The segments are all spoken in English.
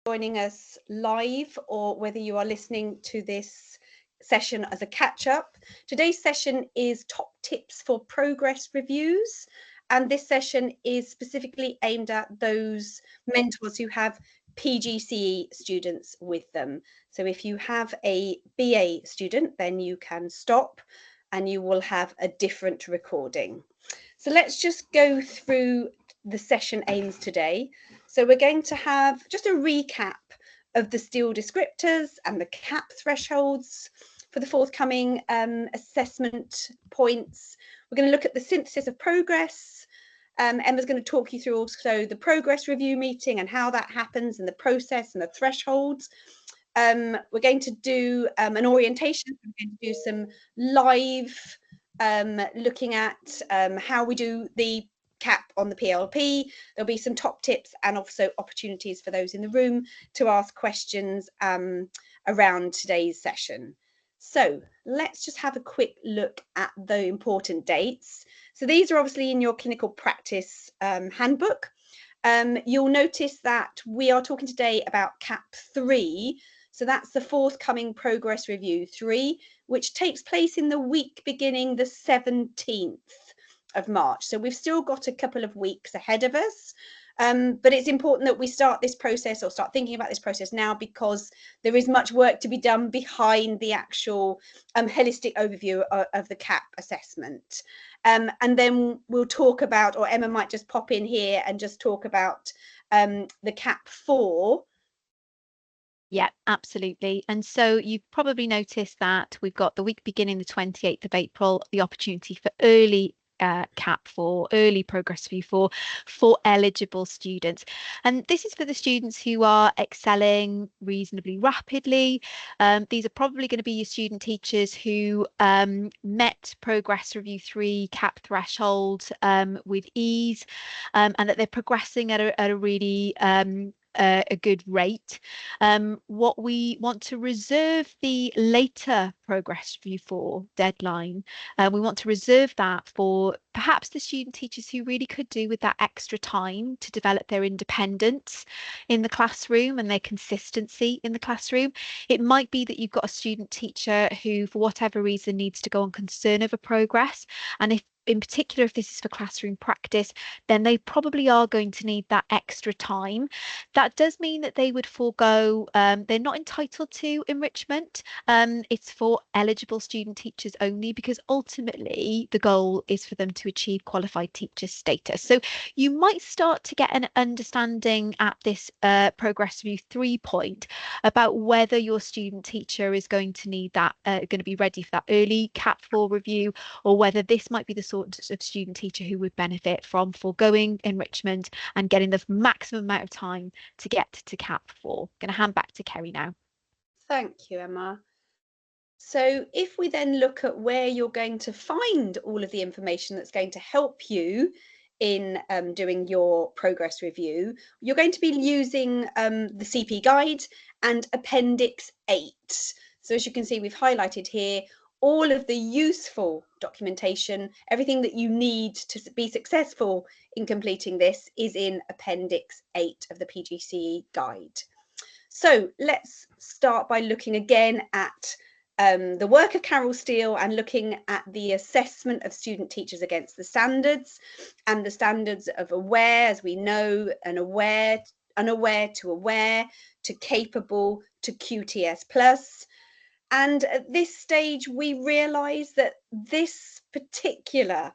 Joining us live or whether you are listening to this session as a catch-up. Today's session is top tips for progress reviews, and this session is specifically aimed at those mentors who have PGCE students with them. So if you have a BA student, then you can stop and you will have a different recording. So let's just go through the session aims today. So we're going to have just a recap of the steel descriptors and the CAP thresholds for the forthcoming assessment points. We're going to look at the synthesis of progress. Emma's going to talk you through also the progress review meeting and how that happens and the process and the thresholds. We're going to do an orientation. We're going to do some live looking at how we do the CAP on the PLP. There'll be some top tips and also opportunities for those in the room to ask questions around today's session. So let's just have a quick look at the important dates. So these are obviously in your clinical practice handbook. You'll notice that we are talking today about CAP 3. So that's the forthcoming progress review 3, which takes place in the week beginning the 17th of March. So we've still got a couple of weeks ahead of us. But it's important that we start this process or start thinking about this process now, because there is much work to be done behind the actual holistic overview of the CAP assessment. And then we'll talk about, or Emma might just pop in here and just talk about the CAP 4. Yeah, absolutely. And so you've probably noticed that we've got the week beginning the 28th of April, the opportunity for early CAP for early progress review for eligible students. And this is for the students who are excelling reasonably rapidly. These are probably going to be your student teachers who met progress review 3 CAP threshold with ease, and that they're progressing at a really a good rate. What we want to reserve the later progress review 4 deadline. We want to reserve that for perhaps the student teachers who really could do with that extra time to develop their independence in the classroom and their consistency in the classroom. It might be that you've got a student teacher who, for whatever reason, needs to go on concern over progress. And if in particular, if this is for classroom practice, then they probably are going to need that extra time. That does mean that they would forego, they're not entitled to enrichment. It's for eligible student teachers only, because ultimately the goal is for them to achieve qualified teacher status. So you might start to get an understanding at this progress review 3 point about whether your student teacher is going to need that, going to be ready for that early CAP 4 review, or whether this might be the sort of student teacher who would benefit from foregoing enrichment and getting the maximum amount of time to get to CAP 4. Going to hand back to Kerry now. Thank you, Emma. So if we then look at where you're going to find all of the information that's going to help you in doing your progress review, you're going to be using the CP guide and Appendix 8. So as you can see, we've highlighted here all of the useful documentation. Everything that you need to be successful in completing this is in Appendix 8 of the PGCE guide. So let's start by looking again at the work of Carol Steele and looking at the assessment of student teachers against the standards, and the standards of aware, as we know, and aware, unaware to aware, to capable, to QTS plus. And at this stage, we realise that this particular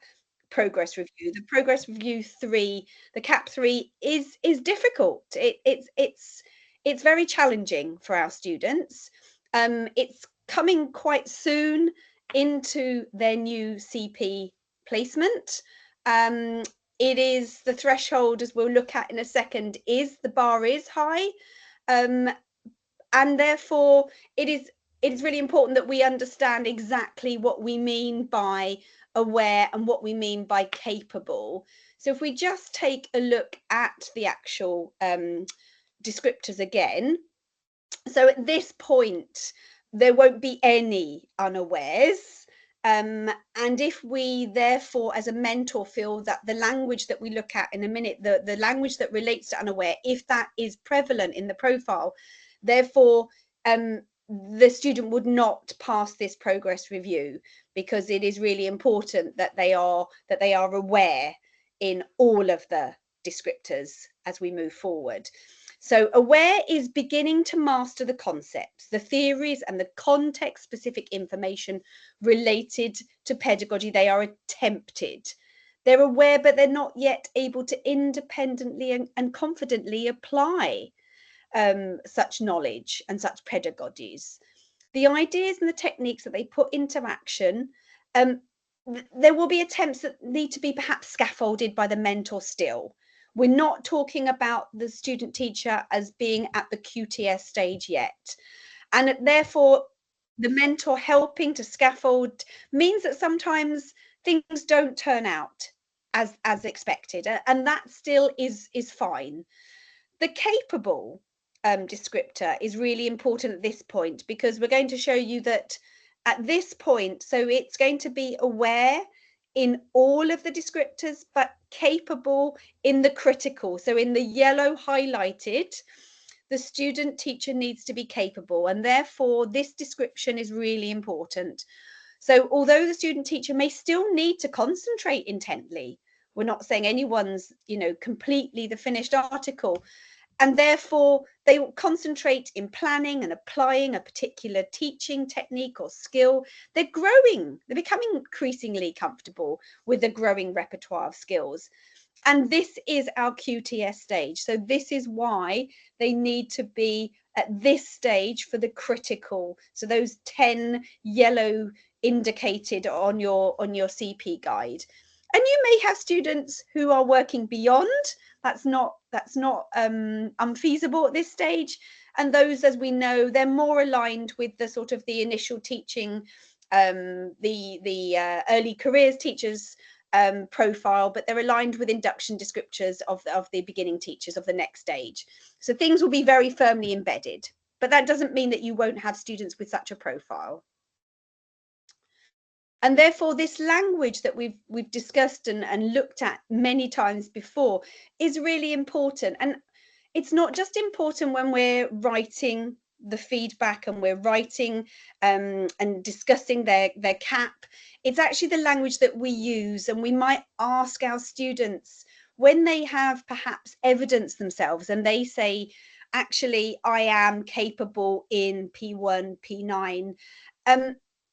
progress review, the progress review 3, the CAP 3, is difficult. It's very challenging for our students. It's coming quite soon into their new CP placement. It is the threshold, as we'll look at in a second, is the bar is high, and therefore it is really important that we understand exactly what we mean by aware and what we mean by capable. So if we just take a look at the actual descriptors again, so at this point there won't be any unawares. And if we therefore, as a mentor, feel that the language that we look at in a minute, the language that relates to unaware, if that is prevalent in the profile, therefore the student would not pass this progress review, because it is really important that they are aware in all of the descriptors as we move forward. So aware is beginning to master the concepts, the theories, and the context specific information related to pedagogy. They are attempted. They're aware, but they're not yet able to independently and confidently apply such knowledge and such pedagogies. The ideas and the techniques that they put into action, there will be attempts that need to be perhaps scaffolded by the mentor still. We're not talking about the student teacher as being at the QTS stage yet. And therefore, the mentor helping to scaffold means that sometimes things don't turn out as expected. And that still is fine. The capable descriptor is really important at this point, because we're going to show you that at this point, so it's going to be aware in all of the descriptors, but capable in the critical. So in the yellow highlighted, the student teacher needs to be capable, and therefore this description is really important. So although the student teacher may still need to concentrate intently, we're not saying anyone's, completely the finished article, and therefore they will concentrate in planning and applying a particular teaching technique or skill. They're becoming increasingly comfortable with a growing repertoire of skills. And this is our QTS stage. So this is why they need to be at this stage for the critical. So those 10 yellow indicated on your CP guide. And you may have students who are working beyond. That's not unfeasible at this stage. And those, as we know, they're more aligned with the sort of the initial teaching, the early careers teachers profile, but they're aligned with induction descriptors of the beginning teachers of the next stage. So things will be very firmly embedded, but that doesn't mean that you won't have students with such a profile. And therefore, this language that we've discussed and looked at many times before is really important. And it's not just important when we're writing the feedback and we're writing and discussing their CAP. It's actually the language that we use, and we might ask our students when they have perhaps evidenced themselves and they say, actually, I am capable in P1, P9.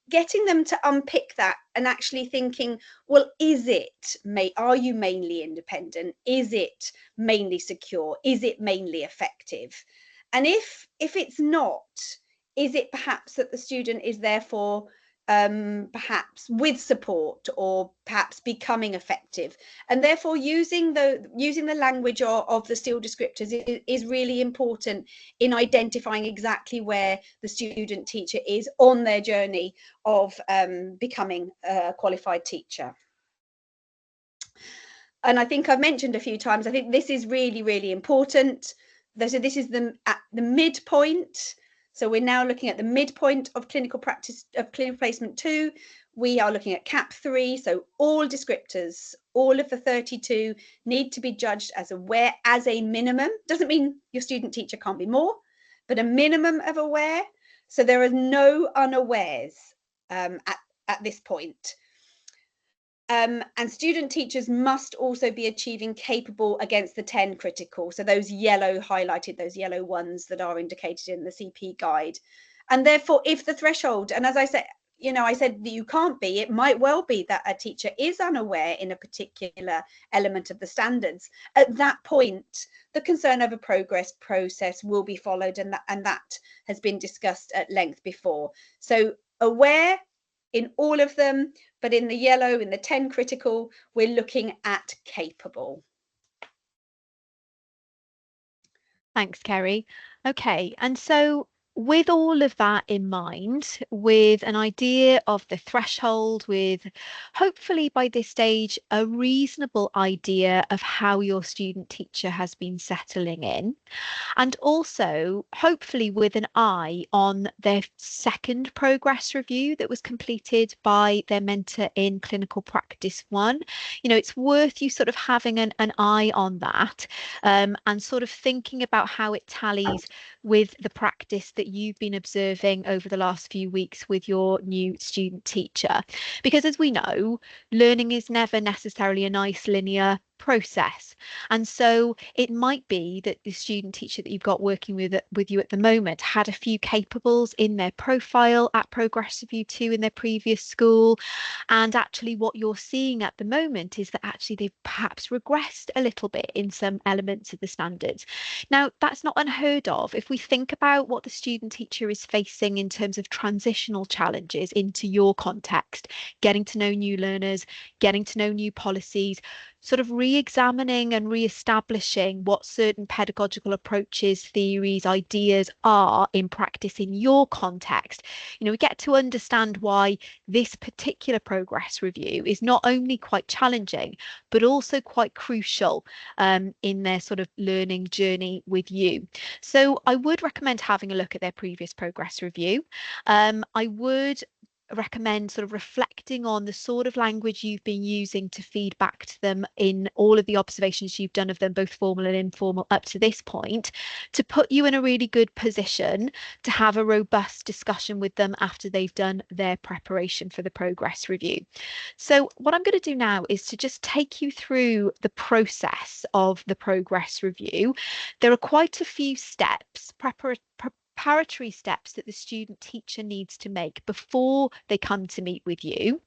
Getting them to unpick that and actually thinking, well, are you mainly independent? Is it mainly secure? Is it mainly effective? And if it's not, is it perhaps that the student is therefore perhaps with support, or perhaps becoming effective? And therefore using the language of the STEEL descriptors is really important in identifying exactly where the student teacher is on their journey of becoming a qualified teacher. And I think I've mentioned a few times, I think this is really, really important. So this is at the midpoint. So we're now looking at the midpoint of clinical practice, of clinical placement 2. We are looking at CAP 3. So all descriptors, all of the 32 need to be judged as aware as a minimum. Doesn't mean your student teacher can't be more, but a minimum of aware. So there are no unawares at this point. And student teachers must also be achieving capable against the 10 critical. So those yellow highlighted, those yellow ones that are indicated in the CP guide. And therefore, if the threshold, and as I said, I said that you can't be, it might well be that a teacher is unaware in a particular element of the standards. At that point, the concern over progress process will be followed, and that has been discussed at length before. So aware in all of them, but in the yellow, in the 10 critical, we're looking at capable. Thanks, Kerry. Okay, and so with all of that in mind, with an idea of the threshold, with hopefully by this stage, a reasonable idea of how your student teacher has been settling in, and also hopefully with an eye on their second progress review that was completed by their mentor in clinical practice one. It's worth you sort of having an eye on that, and sort of thinking about how it tallies with the practice that you've been observing over the last few weeks with your new student teacher. Because as we know, learning is never necessarily a nice linear process. And so it might be that the student teacher that you've got working with you at the moment had a few capables in their profile at Progress Review 2 in their previous school. And actually what you're seeing at the moment is that actually they've perhaps regressed a little bit in some elements of the standards. Now, that's not unheard of. If we think about what the student teacher is facing in terms of transitional challenges into your context, getting to know new learners, getting to know new policies, sort of re-examining and re-establishing what certain pedagogical approaches, theories, ideas are in practice in your context. We get to understand why this particular progress review is not only quite challenging, but also quite crucial in their sort of learning journey with you. So I would recommend having a look at their previous progress review. I would recommend sort of reflecting on the sort of language you've been using to feed back to them in all of the observations you've done of them, both formal and informal, up to this point, to put you in a really good position to have a robust discussion with them after they've done their preparation for the progress review. So what I'm going to do now is to just take you through the process of the progress review. There are quite a few steps, preparatory steps that the student teacher needs to make before they come to meet with you.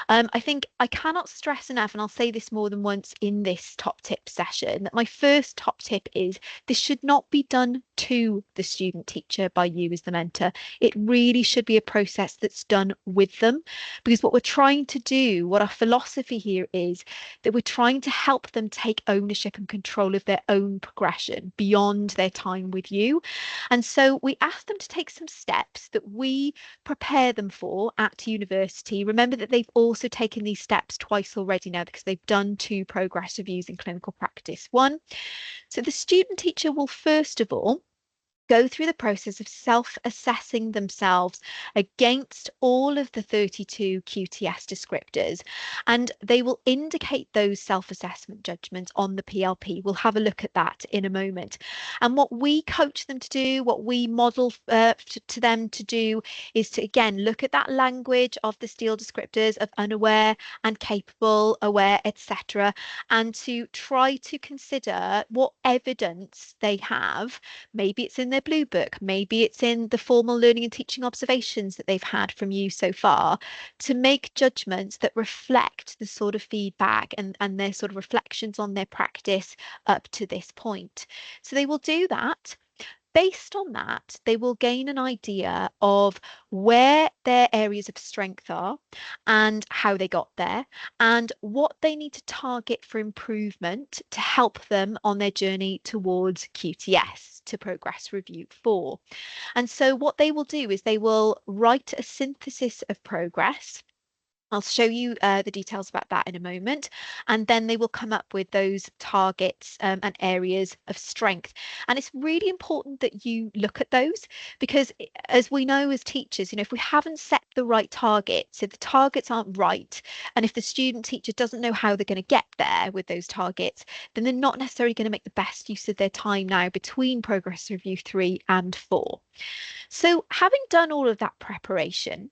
I think I cannot stress enough, and I'll say this more than once in this top tip session, that my first top tip is this should not be done to the student teacher by you as the mentor. It really should be a process that's done with them, because what we're trying to do, what our philosophy here is, that we're trying to help them take ownership and control of their own progression beyond their time with you. And so we ask them to take some steps that we prepare them for at university. Remember that they've also taken these steps twice already now because they've done 2 progress reviews in clinical practice 1. So the student teacher will first of all go through the process of self-assessing themselves against all of the 32 QTS descriptors, and they will indicate those self-assessment judgments on the PLP. We'll have a look at that in a moment. And what we coach them to do, what we model to them to do, is to again look at that language of the STEEL descriptors of unaware and capable, aware, etc., and to try to consider what evidence they have. Maybe it's in their blue book, maybe it's in the formal learning and teaching observations that they've had from you so far, to make judgments that reflect the sort of feedback and their sort of reflections on their practice up to this point. So they will do that. Based on that, they will gain an idea of where their areas of strength are and how they got there, and what they need to target for improvement to help them on their journey towards QTS, to Progress Review 4. And so what they will do is they will write a synthesis of progress. I'll show you the details about that in a moment. And then they will come up with those targets and areas of strength. And it's really important that you look at those, because as we know as teachers, if we haven't set the right targets, if the targets aren't right, and if the student teacher doesn't know how they're going to get there with those targets, then they're not necessarily going to make the best use of their time now between Progress Review 3 and 4. So having done all of that preparation,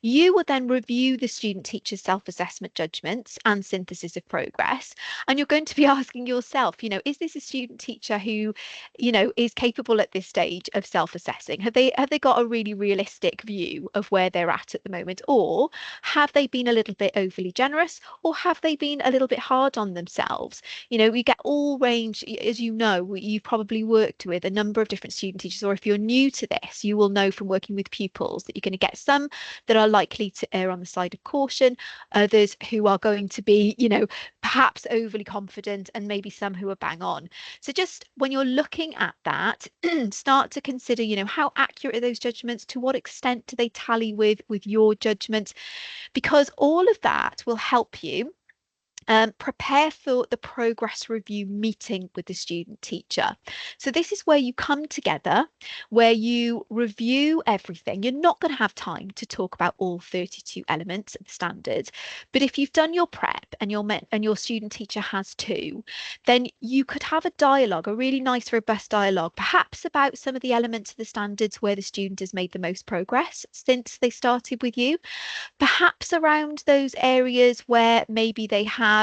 you will then review the student teacher's self-assessment judgments and synthesis of progress. And you're going to be asking yourself, is this a student teacher who, is capable at this stage of self-assessing? Have they got a really realistic view of where they're at the moment? Or have they been a little bit overly generous? Or have they been a little bit hard on themselves? We get all range, as you've probably worked with a number of different student teachers, or if you're new to this, you will know from working with pupils that you're going to get some that are likely to err on the side of caution, others who are going to be, perhaps overly confident, and maybe some who are bang on. So just when you're looking at that, start to consider, how accurate are those judgments? To what extent do they tally with your judgments? Because all of that will help you prepare for the progress review meeting with the student teacher. So this is where you come together, where you review everything. You're not going to have time to talk about all 32 elements of the standards, but if you've done your prep and your student teacher has too, then you could have a dialogue, a really nice, robust dialogue, perhaps about some of the elements of the standards where the student has made the most progress since they started with you, perhaps around those areas where maybe they have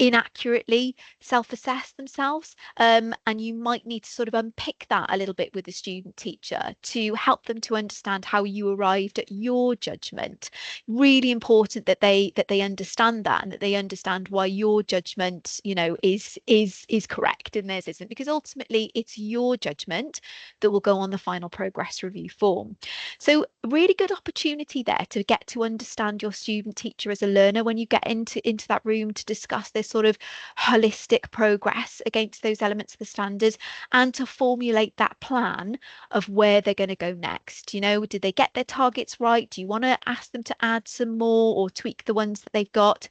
inaccurately self-assessed themselves, and you might need to sort of unpick that a little bit with the student teacher to help them to understand how you arrived at your judgment. Really important that they understand that, and that they understand why your judgment, is correct and theirs isn't, because ultimately it's your judgment that will go on the final progress review form. So really good opportunity there to get to understand your student teacher as a learner when you get into that room to discuss this sort of holistic progress against those elements of the standards, and to formulate that plan of where they're going to go next. Did they get their targets right? Do you want to ask them to add some more or tweak the ones that they've got?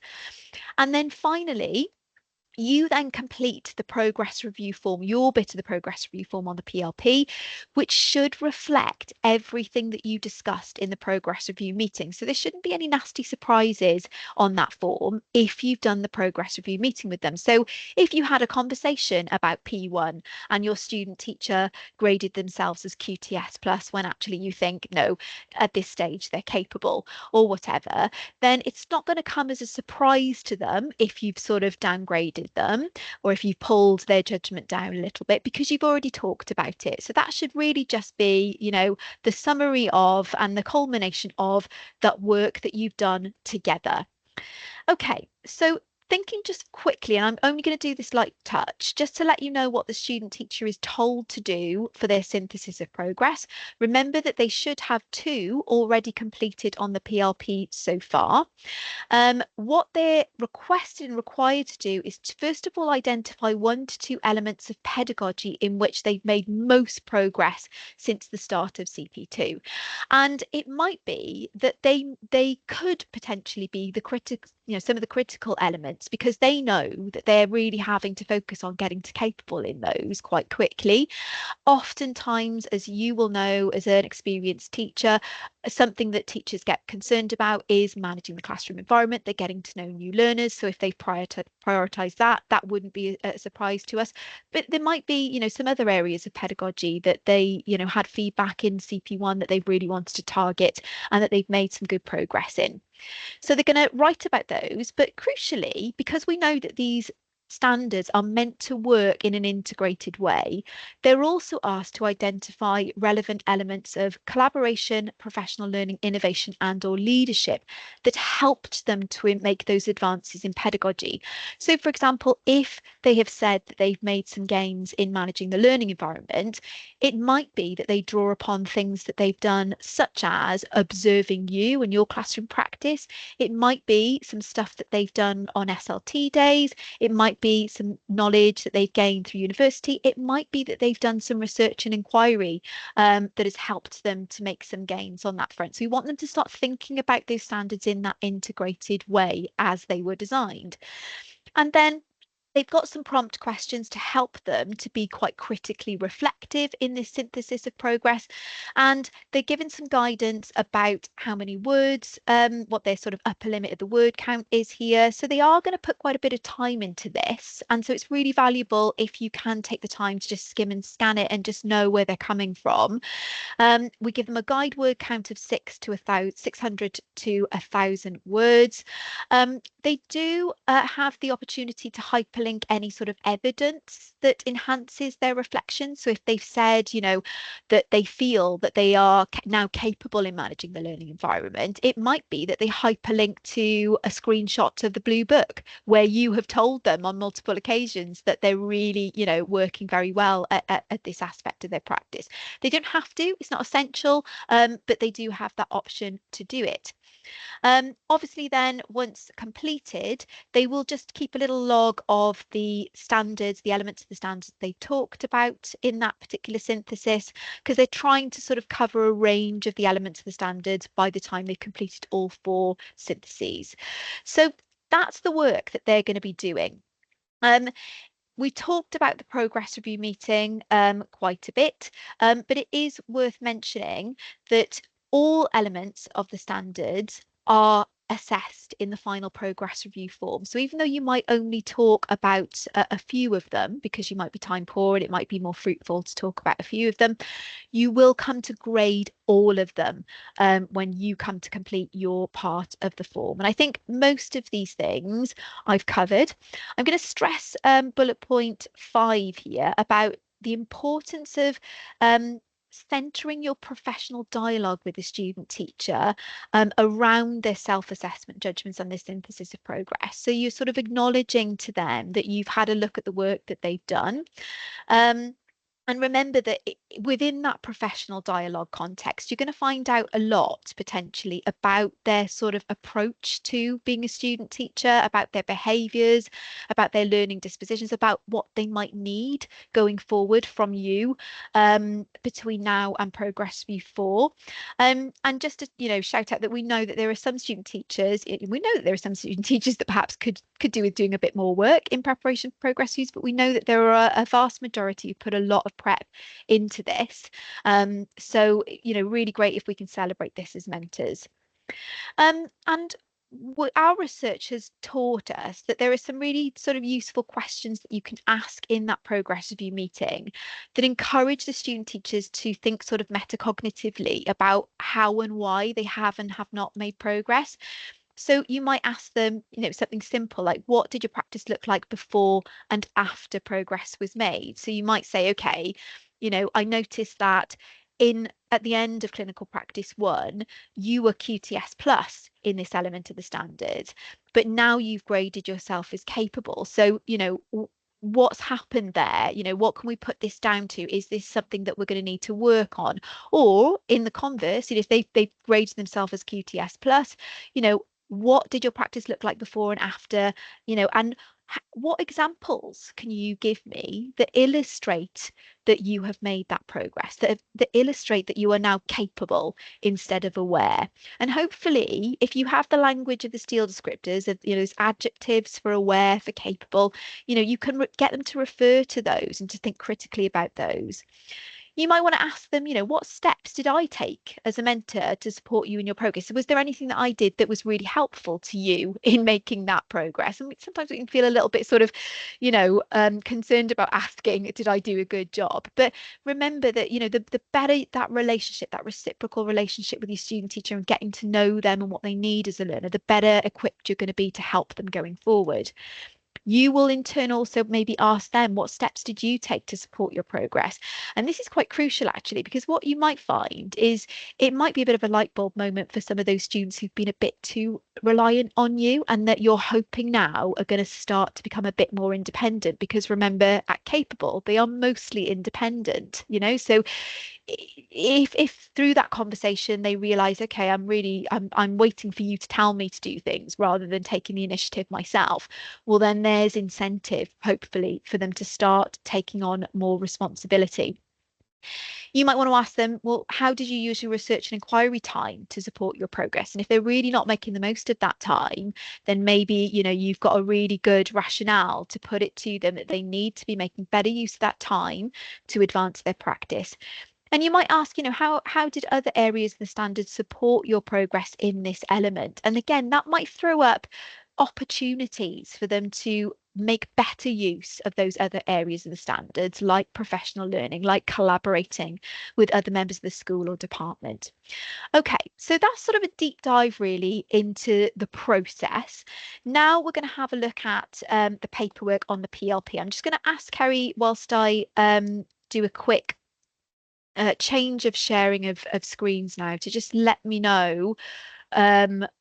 And then finally, you then complete the progress review form, your bit of the progress review form on the PLP, which should reflect everything that you discussed in the progress review meeting. So there shouldn't be any nasty surprises on that form if you've done the progress review meeting with them. So if you had a conversation about P1 and your student teacher graded themselves as QTS plus when actually you think, no, at this stage they're capable or whatever, then it's not going to come as a surprise to them if you've sort of downgraded them, or if you've pulled their judgment down a little bit, because you've already talked about it. So that should really just be, the summary of and the culmination of that work that you've done together. Okay, so thinking just quickly, and I'm only going to do this light touch, just to let you know what the student teacher is told to do for their synthesis of progress. Remember that they should have 2 already completed on the PLP so far. What they're requested and required to do is to, first of all, identify 1 to 2 elements of pedagogy in which they've made most progress since the start of CP2. And it might be that they could potentially be the critical, some of the critical elements, because they know that they're really having to focus on getting to capable in those quite quickly. Oftentimes, as you will know as an experienced teacher, something that teachers get concerned about is managing the classroom environment. They're getting to know new learners. So if they prioritize that, that wouldn't be a surprise to us. But there might be, some other areas of pedagogy that they, had feedback in CP1 that they've really wanted to target and that they've made some good progress in. So they're going to write about those, but crucially, because we know that these standards are meant to work in an integrated way, they're also asked to identify relevant elements of collaboration, professional learning, innovation, and/or leadership that helped them to make those advances in pedagogy. So, for example, if they have said that they've made some gains in managing the learning environment, it might be that they draw upon things that they've done, such as observing you and your classroom practice. It might be some stuff that they've done on SLT days. It might be some knowledge that they've gained through university. It might be that they've done some research and inquiry that has helped them to make some gains on that front. So we want them to start thinking about those standards in that integrated way as they were designed. And then they've got some prompt questions to help them to be quite critically reflective in this synthesis of progress. And they're given some guidance about how many words, what their sort of upper limit of the word count is here. So they are going to put quite a bit of time into this. And so it's really valuable if you can take the time to just skim and scan it and just know where they're coming from. We give them a guide word count of 600 to 1,000 words. They do have the opportunity to hyperlink hyperlink any sort of evidence that enhances their reflection. So if they've said, that they feel that they are now capable in managing the learning environment, it might be that they hyperlink to a screenshot of the blue book where you have told them on multiple occasions that they're really, working very well at this aspect of their practice. They don't have to, it's not essential, but they do have that option to do it. Obviously, then once completed, they will just keep a little log of the standards, the elements of the standards they talked about in that particular synthesis, because they're trying to sort of cover a range of the elements of the standards by the time they've completed all 4 syntheses. So that's the work that they're going to be doing. We talked about the progress review meeting quite a bit, but it is worth mentioning that all elements of the standards are assessed in the final progress review form. So even though you might only talk about a few of them, because you might be time poor and it might be more fruitful to talk about a few of them, you will come to grade all of them when you come to complete your part of the form. And I think most of these things I've covered. I'm going to stress bullet point 5 here about the importance of centering your professional dialogue with the student teacher around their self-assessment judgments and this synthesis of progress. So you're sort of acknowledging to them that you've had a look at the work that they've done. And remember that within that professional dialogue context, you're going to find out a lot potentially about their sort of approach to being a student teacher, about their behaviours, about their learning dispositions, about what they might need going forward from you between now and Progress Review 4. And just to shout out that we know that there are some student teachers, that perhaps could do with doing a bit more work in preparation for Progress Reviews, but we know that there are a vast majority who put a lot of prep into this. So, really great if we can celebrate this as mentors. And our research has taught us that there are some really sort of useful questions that you can ask in that progress review meeting that encourage the student teachers to think sort of metacognitively about how and why they have and have not made progress. So you might ask them, something simple like, what did your practice look like before and after progress was made? So you might say, okay, I noticed that at the end of clinical practice 1, you were QTS plus in this element of the standards, but now you've graded yourself as capable. So, what's happened there? What can we put this down to? Is this something that we're going to need to work on? Or in the converse, if they've graded themselves as QTS plus, what did your practice look like before and after, and what examples can you give me that illustrate that you have made that progress, that illustrate that you are now capable instead of aware? And hopefully, if you have the language of the STEEL descriptors, of those adjectives for aware, for capable, you can get them to refer to those and to think critically about those. You might want to ask them, what steps did I take as a mentor to support you in your progress? So was there anything that I did that was really helpful to you in making that progress? And sometimes we can feel a little bit sort of, concerned about asking, did I do a good job? But remember that, the better that relationship, that reciprocal relationship with your student teacher and getting to know them and what they need as a learner, the better equipped you're going to be to help them going forward. You will in turn also maybe ask them, what steps did you take to support your progress? And this is quite crucial actually, because what you might find is it might be a bit of a light bulb moment for some of those students who've been a bit too reliant on you, and that you're hoping now are going to start to become a bit more independent, because remember, at Capable, they are mostly independent, so if through that conversation they realize, okay, I'm waiting for you to tell me to do things rather than taking the initiative myself, well, then there's incentive, hopefully, for them to start taking on more responsibility. You might want to ask them, well, how did you use your research and inquiry time to support your progress? And if they're really not making the most of that time, then maybe, you've got a really good rationale to put it to them that they need to be making better use of that time to advance their practice. And you might ask, how did other areas of the standards support your progress in this element? And again, that might throw up opportunities for them to make better use of those other areas of the standards, like professional learning, like collaborating with other members of the school or department. Okay, so that's sort of a deep dive really into the process. Now we're going to have a look at the paperwork on the PLP. I'm just going to ask Kerry, whilst I do a quick change of sharing of screens now, to just let me know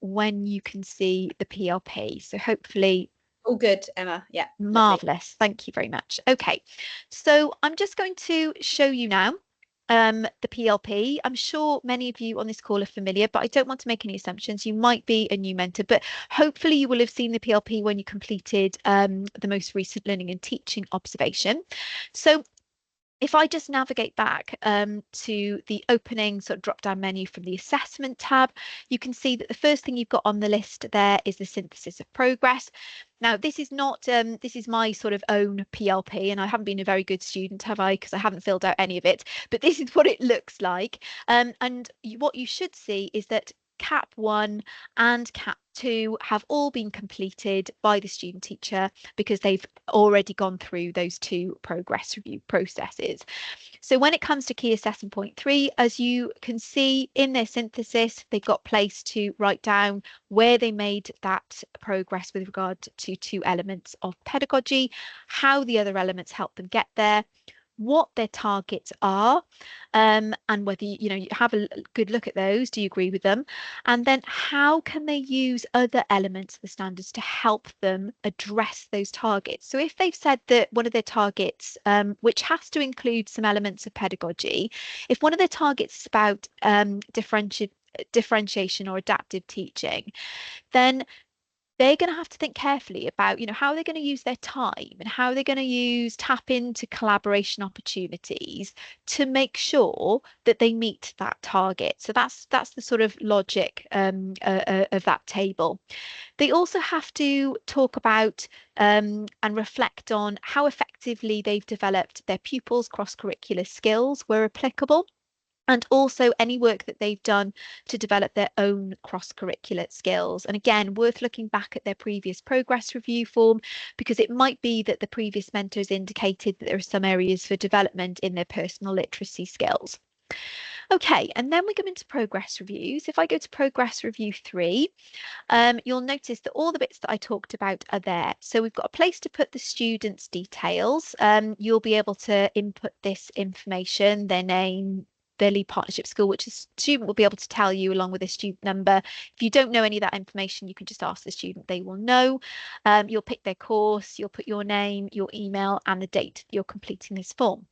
when you can see the PLP. So hopefully All good, Emma. Yeah, lovely. marvelous. Thank you very much. Okay, so I'm just going to show you now the PLP. I'm sure many of you on this call are familiar, but I don't want to make any assumptions. You might be a new mentor, but hopefully you will have seen the PLP when you completed the most recent learning and teaching observation. So if I just navigate back to the opening sort of drop-down menu from the assessment tab, you can see that the first thing you've got on the list there is the synthesis of progress. Now, this is not, this is my sort of own PLP, and I haven't been a very good student, have I? Because I haven't filled out any of it, but this is what it looks like. What you should see is that CAP 1 and CAP 2 have all been completed by the student teacher because they've already gone through those two progress review processes. So when it comes to key assessment point 3, as you can see in their synthesis, they've got place to write down where they made that progress with regard to two elements of pedagogy, how the other elements help them get there, what their targets are, and whether you have a good look at those. Do you agree with them? And then how can they use other elements of the standards to help them address those targets? So if they've said that one of their targets, which has to include some elements of pedagogy, if one of their targets is about differentiation or adaptive teaching, then they're going to have to think carefully about, how they're going to use their time and how they're going to tap into collaboration opportunities to make sure that they meet that target. So that's the sort of logic of that table. They also have to talk about and reflect on how effectively they've developed their pupils' cross-curricular skills where applicable, and also any work that they've done to develop their own cross-curricular skills. And again, worth looking back at their previous progress review form, because it might be that the previous mentors indicated that there are some areas for development in their personal literacy skills. Okay, and then we go into progress reviews. If I go to progress review 3, you'll notice that all the bits that I talked about are there. So we've got a place to put the students' details. You'll be able to input this information, their name, their lead partnership school, which a student will be able to tell you along with a student number. If you don't know any of that information, you can just ask the student, they will know. You'll pick their course, you'll put your name, your email, and the date you're completing this form.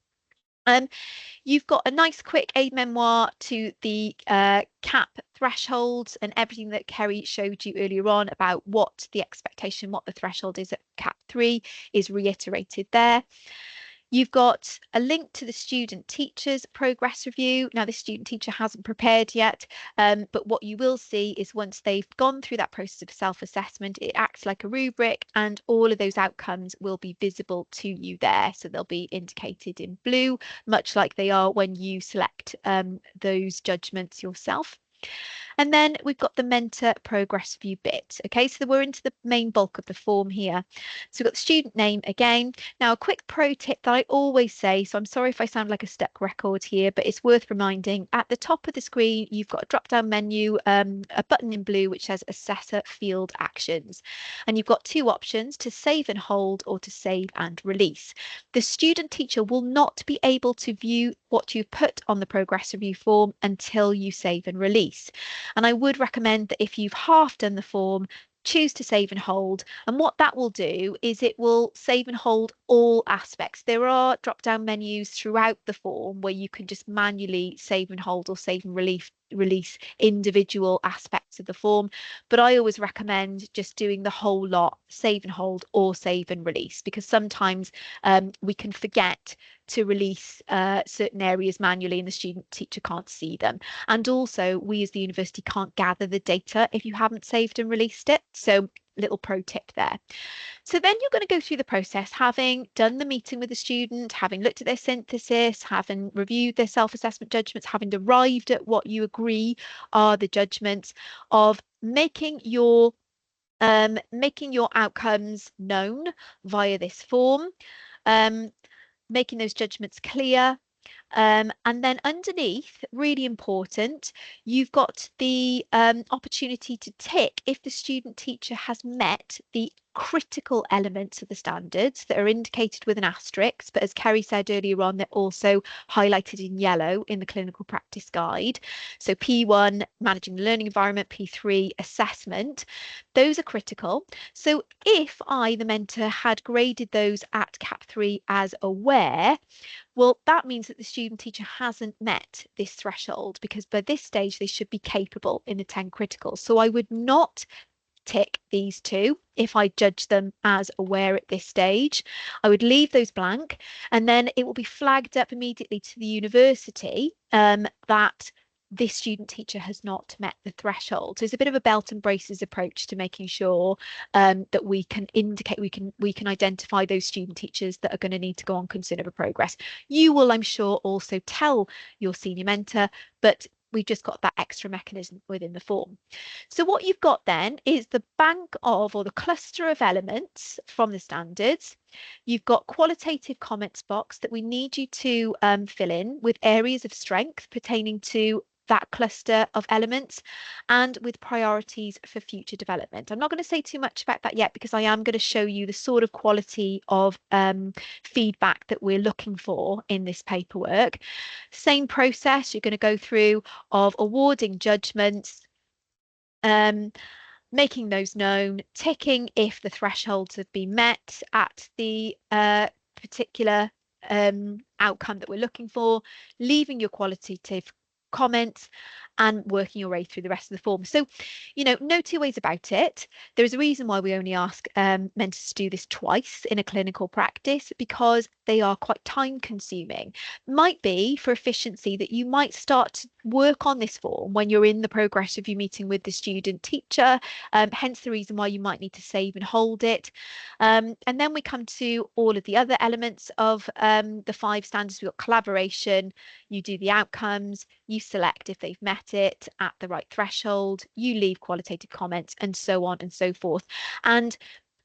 You've got a nice quick aid memoir to the CAP thresholds and everything that Kerry showed you earlier on about what the expectation, what the threshold is at CAP 3 is reiterated there. You've got a link to the student teacher's progress review. Now, the student teacher hasn't prepared yet, but what you will see is once they've gone through that process of self-assessment, it acts like a rubric and all of those outcomes will be visible to you there. So they'll be indicated in blue, much like they are when you select those judgments yourself. And then we've got the mentor progress review bit. Okay, so we're into the main bulk of the form here. So we've got the student name again. Now, a quick pro tip that I always say, so I'm sorry if I sound like a stuck record here, but it's worth reminding. At the top of the screen, you've got a drop-down menu, a button in blue, which says Assessor Field Actions. And you've got two options, to save and hold or to save and release. The student teacher will not be able to view what you've put on the progress review form until you save and release. And I would recommend that if you've half done the form, choose to save and hold. And what that will do is it will save and hold all aspects. There are drop-down menus throughout the form where you can just manually save and hold or save and release individual aspects of the form, but I always recommend just doing the whole lot, save and hold or save and release, because sometimes we can forget to release certain areas manually and the student teacher can't see them. And also we as the university can't gather the data if you haven't saved and released it. So little pro tip there. So then you're going to go through the process, having done the meeting with the student, having looked at their synthesis, having reviewed their self-assessment judgments, having arrived at what you agree are the judgments, of making your Making your outcomes known via this form, making those judgments clear. And then underneath, really important, you've got the opportunity to tick if the student teacher has met the critical elements of the standards that are indicated with an asterisk, but as Kerry said earlier on, they're also highlighted in yellow in the clinical practice guide. So P1, managing the learning environment, P3, assessment, those are critical. So if I, the mentor, had graded those at Cap 3 as aware, well, that means that the student teacher hasn't met this threshold, because by this stage they should be capable in the 10 critical. So I would not tick these two if I judge them as aware at this stage. I would leave those blank, and then it will be flagged up immediately to the university that this student teacher has not met the threshold. So it's a bit of a belt and braces approach to making sure that we can indicate, we can identify those student teachers that are going to need to go on consider for progress. You will, I'm sure, also tell your senior mentor, but we've just got that extra mechanism within the form. So what you've got then is the bank of, or the cluster of elements from the standards. You've got qualitative comments box that we need you to fill in with areas of strength pertaining to that cluster of elements and with priorities for future development. I'm not going to say too much about that yet, because I am going to show you the sort of quality of feedback that we're looking for in this paperwork. Same process you're going to go through of awarding judgments, making those known, ticking if the thresholds have been met at the particular outcome that we're looking for, leaving your qualitative comments, and working your way through the rest of the form. So, you know, no two ways about it. There is a reason why we only ask mentors to do this twice in a clinical practice, because they are quite time consuming. Might be for efficiency that you might start to work on this form when you're in the progress of you meeting with the student teacher, hence the reason why you might need to save and hold it. And then we come to all of the other elements of the 5 standards. We've got collaboration, you do the outcomes, you select if they've met it at the right threshold, you leave qualitative comments, and so on and so forth. And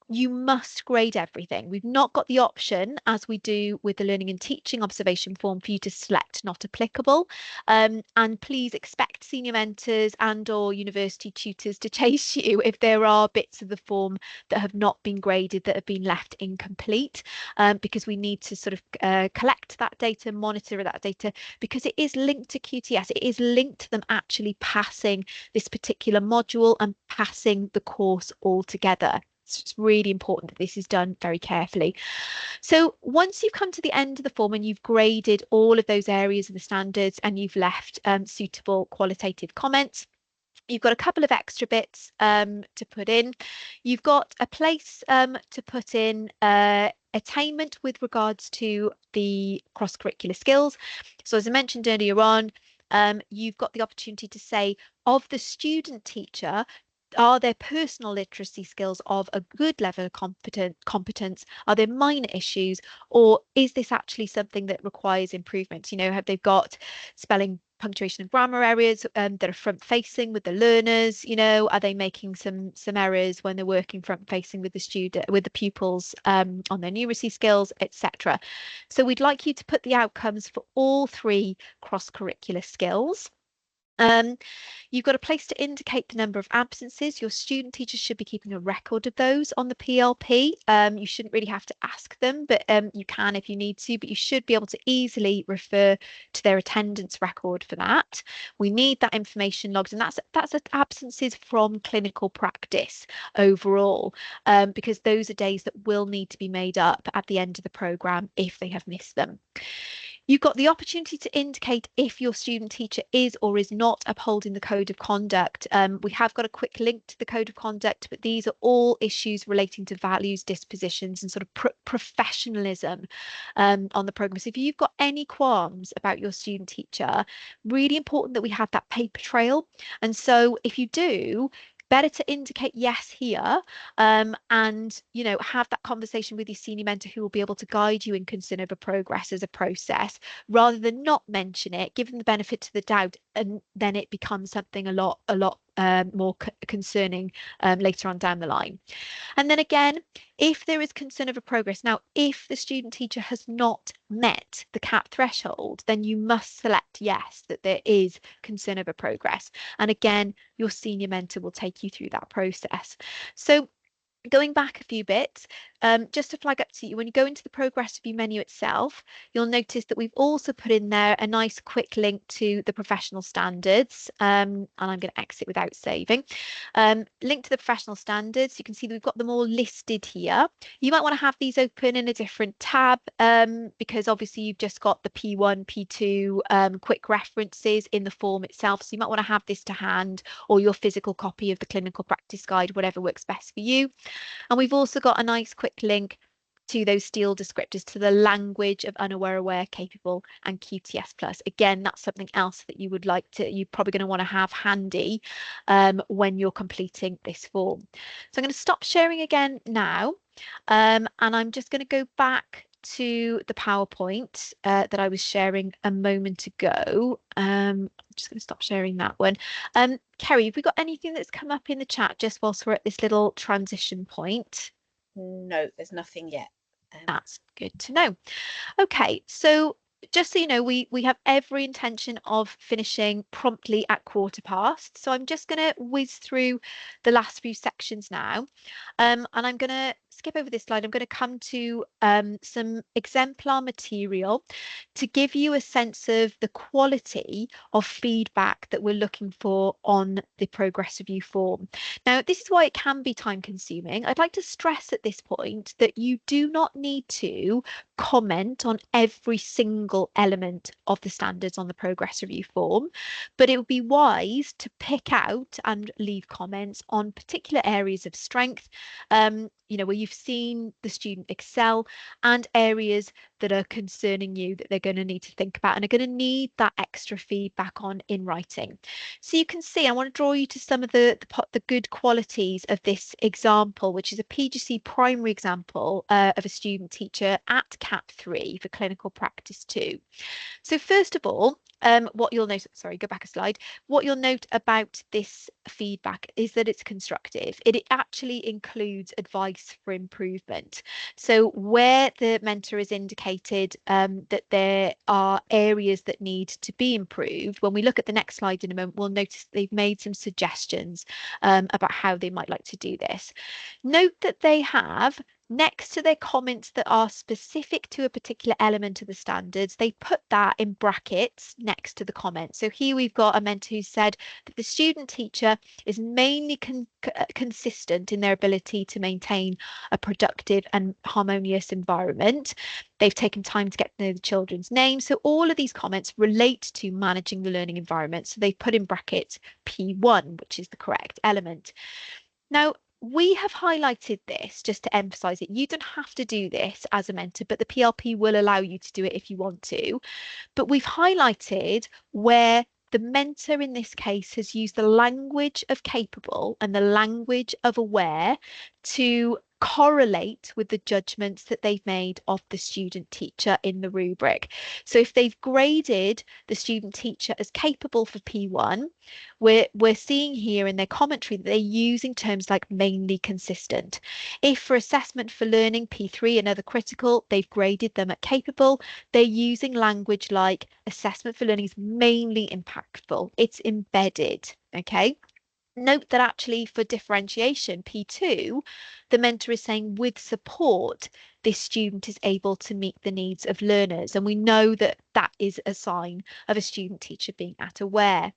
you must grade everything. We've not got the option, as we do with the learning and teaching observation form, for you to select not applicable. And please expect senior mentors and or university tutors to chase you if there are bits of the form that have not been graded, that have been left incomplete, because we need to sort of collect that data, monitor that data, because it is linked to QTS. It is linked to them actually passing this particular module and passing the course altogether. It's really important that this is done very carefully. So once you've come to the end of the form and you've graded all of those areas of the standards and you've left suitable qualitative comments, you've got a couple of extra bits to put in. You've got a place to put in attainment with regards to the cross-curricular skills. So as I mentioned earlier on, you've got the opportunity to say, of the student teacher, are there personal literacy skills of a good level of competence? Are there minor issues, or is this actually something that requires improvement? You know, have they got spelling, punctuation and grammar areas that are front facing with the learners? You know, are they making some errors when they're working front facing with the pupils on their numeracy skills, etc. So we'd like you to put the outcomes for all 3 cross-curricular skills. You've got a place to indicate the number of absences. Your student teachers should be keeping a record of those on the PLP. You shouldn't really have to ask them, but you can if you need to, but you should be able to easily refer to their attendance record for that. We need that information logged, and that's absences from clinical practice overall, because those are days that will need to be made up at the end of the programme if they have missed them. You've got the opportunity to indicate if your student teacher is or is not upholding the code of conduct. We have got a quick link to the code of conduct, but these are all issues relating to values, dispositions, and sort of professionalism on the programme. So if you've got any qualms about your student teacher, really important that we have that paper trail. And so if you do, better to indicate yes here, and, you know, have that conversation with your senior mentor, who will be able to guide you in consider progress as a process, rather than not mention it, give them the benefit to the doubt, and then it becomes something a lot more concerning later on down the line. And then again, if there is concern over progress, now if the student teacher has not met the CAP threshold, then you must select yes, that there is concern over progress. And again, your senior mentor will take you through that process. So going back a few bits, just to flag up to you, when you go into the progress review menu itself, you'll notice that we've also put in there a nice quick link to the professional standards, and I'm going to exit without saving. Link to the professional standards, you can see that we've got them all listed here. You might want to have these open in a different tab, because obviously you've just got the P1, P2 quick references in the form itself, so you might want to have this to hand, or your physical copy of the clinical practice guide, whatever works best for you. And we've also got a nice quick link to those steel descriptors, to the language of unaware, aware, capable, and QTS plus. Again, that's something else that you would like to, you're probably going to want to have handy when you're completing this form. So I'm going to stop sharing again now, and I'm just going to go back to the PowerPoint that I was sharing a moment ago. I'm just going to stop sharing that one. Kerry, have we got anything that's come up in the chat just whilst we're at this little transition point? No, there's nothing yet. That's good to know. Okay, so just so you know, we have every intention of finishing promptly at 1:15. So I'm just going to whiz through the last few sections now, and I'm going to skip over this slide. I'm going to come to some exemplar material to give you a sense of the quality of feedback that we're looking for on the progress review form. Now, this is why it can be time consuming. I'd like to stress at this point that you do not need to comment on every single element of the standards on the progress review form, but it would be wise to pick out and leave comments on particular areas of strength, where you've seen the student excel, and areas that are concerning you that they're going to need to think about and are going to need that extra feedback on in writing. So you can see, I want to draw you to some of the good qualities of this example, which is a PGCE primary example of a student teacher at CAP 3 for clinical practice 2. So first of all, what you'll note, sorry, go back a slide. What you'll note about this feedback is that it's constructive. It actually includes advice for improvement. So where the mentor has indicated that there are areas that need to be improved, when we look at the next slide in a moment, we'll notice they've made some suggestions about how they might like to do this. Note that they have, next to their comments that are specific to a particular element of the standards, they put that in brackets next to the comment. So here we've got a mentor who said that the student teacher is mainly consistent in their ability to maintain a productive and harmonious environment. They've taken time to get to know the children's names. So all of these comments relate to managing the learning environment. So they put in brackets P1, which is the correct element. Now, we have highlighted this just to emphasize it. You don't have to do this as a mentor, but the PLP will allow you to do it if you want to. But we've highlighted where the mentor in this case has used the language of capable and the language of aware to correlate with the judgments that they've made of the student teacher in the rubric. So if they've graded the student teacher as capable for P1, we're seeing here in their commentary that they're using terms like mainly consistent. If for assessment for learning P3 and other critical, they've graded them at capable, they're using language like assessment for learning is mainly impactful. It's embedded, okay? Note that actually for differentiation, P2, the mentor is saying with support, this student is able to meet the needs of learners. And we know that that is a sign of a student teacher being at aware.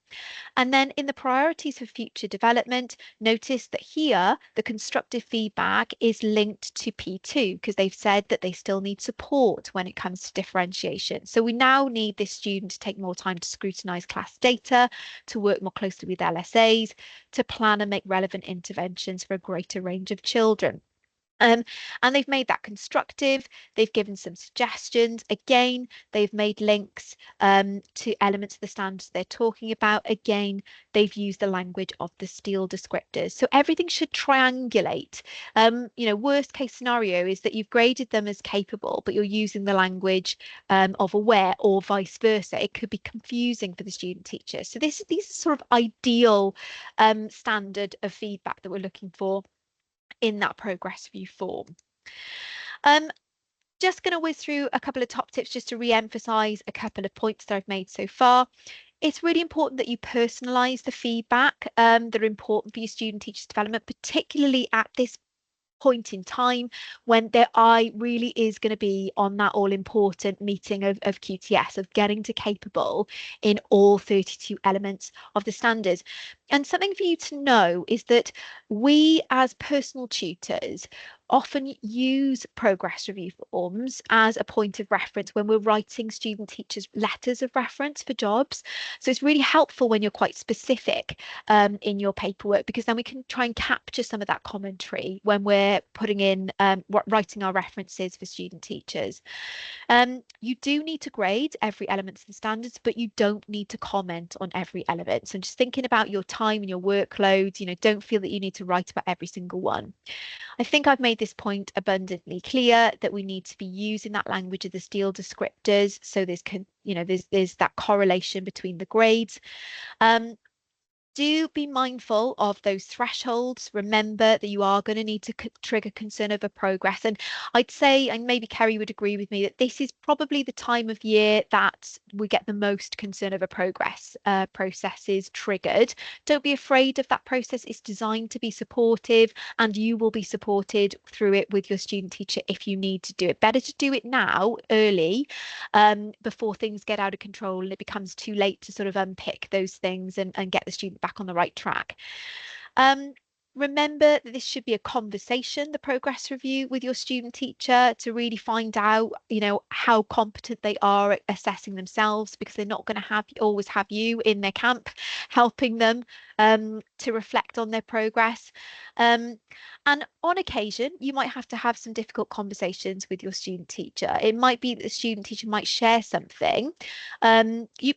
And then in the priorities for future development, notice that here the constructive feedback is linked to P2 because they've said that they still need support when it comes to differentiation. So we now need this student to take more time to scrutinise class data, to work more closely with LSAs, to plan and make relevant interventions for a greater range of children. And they've made that constructive. They've given some suggestions. Again, they've made links to elements of the standards they're talking about. Again, they've used the language of the steel descriptors. So everything should triangulate. Worst case scenario is that you've graded them as capable, but you're using the language of aware, or vice versa. It could be confusing for the student teacher. So these are sort of ideal standard of feedback that we're looking for in that progress review form. Just going to whiz through a couple of top tips just to re-emphasize a couple of points that I've made so far. It's really important that you personalize the feedback that are important for your student teacher's development, particularly at this point in time when their eye really is going to be on that all important meeting of QTS, of getting to capable in all 32 elements of the standards. And something for you to know is that we as personal tutors often use progress review forms as a point of reference when we're writing student teachers letters of reference for jobs. So it's really helpful when you're quite specific in your paperwork, because then we can try and capture some of that commentary when we're putting in writing our references for student teachers. You do need to grade every element of the standards, but you don't need to comment on every element. So just thinking about your time and your workload, don't feel that you need to write about every single one. I think I've made this point abundantly clear that we need to be using that language of the steel descriptors. So there's that correlation between the grades. Do be mindful of those thresholds. Remember that you are going to need to trigger concern over progress. And I'd say, and maybe Kerry would agree with me, that this is probably the time of year that we get the most concern over progress processes triggered. Don't be afraid of that process. It's designed to be supportive, and you will be supported through it with your student teacher if you need to do it. Better to do it now, early, before things get out of control and it becomes too late to sort of unpick those things and get the student back on the right track. Remember that this should be a conversation, the progress review with your student teacher, to really find out, how competent they are at assessing themselves, because they're not going to always have you in their camp helping them to reflect on their progress. And on occasion, you might have to have some difficult conversations with your student teacher. It might be that the student teacher might share something.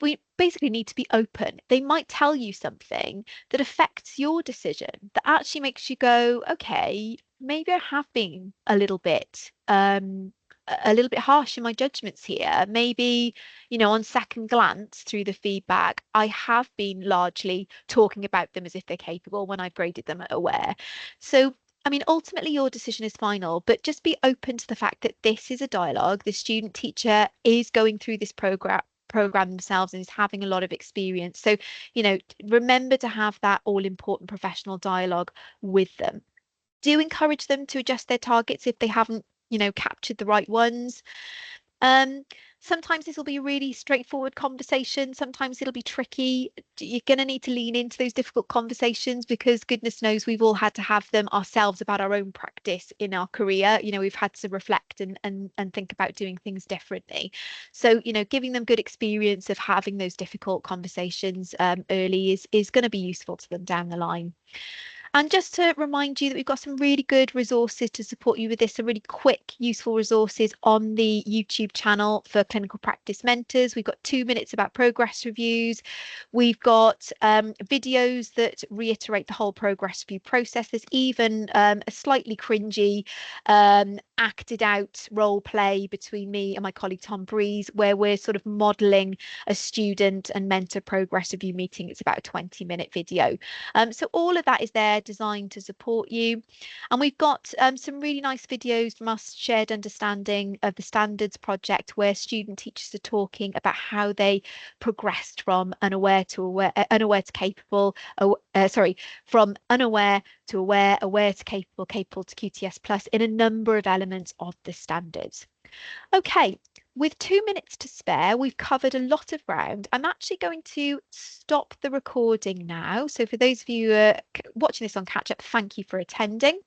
We basically need to be open. They might tell you something that affects your decision, that actually makes you go, okay, maybe I have been a little bit harsh in my judgments here. Maybe, on second glance through the feedback, I have been largely talking about them as if they're capable when I've graded them at aware. So ultimately your decision is final, but just be open to the fact that this is a dialogue. The student teacher is going through this program themselves and is having a lot of experience. So, remember to have that all important professional dialogue with them. Do encourage them to adjust their targets if they haven't, captured the right ones. Sometimes this will be a really straightforward conversation. Sometimes it'll be tricky. You're going to need to lean into those difficult conversations, because goodness knows we've all had to have them ourselves about our own practice in our career. We've had to reflect and think about doing things differently. So, giving them good experience of having those difficult conversations early is going to be useful to them down the line. And just to remind you that we've got some really good resources to support you with this, some really quick, useful resources on the YouTube channel for clinical practice mentors. We've got 2 minutes about progress reviews. We've got videos that reiterate the whole progress review process. There's even a slightly cringy acted out role play between me and my colleague Tom Breeze, where we're sort of modelling a student and mentor progress review meeting. It's about a 20-minute video. So all of that is there, designed to support you. And we've got some really nice videos from us, shared understanding of the standards project, where student teachers are talking about how they progressed from unaware to capable, from unaware to aware, aware to capable, capable to QTS plus, in a number of elements of the standards. Okay, with 2 minutes to spare, we've covered a lot of ground. I'm actually going to stop the recording now. So for those of you watching this on catch up, thank you for attending.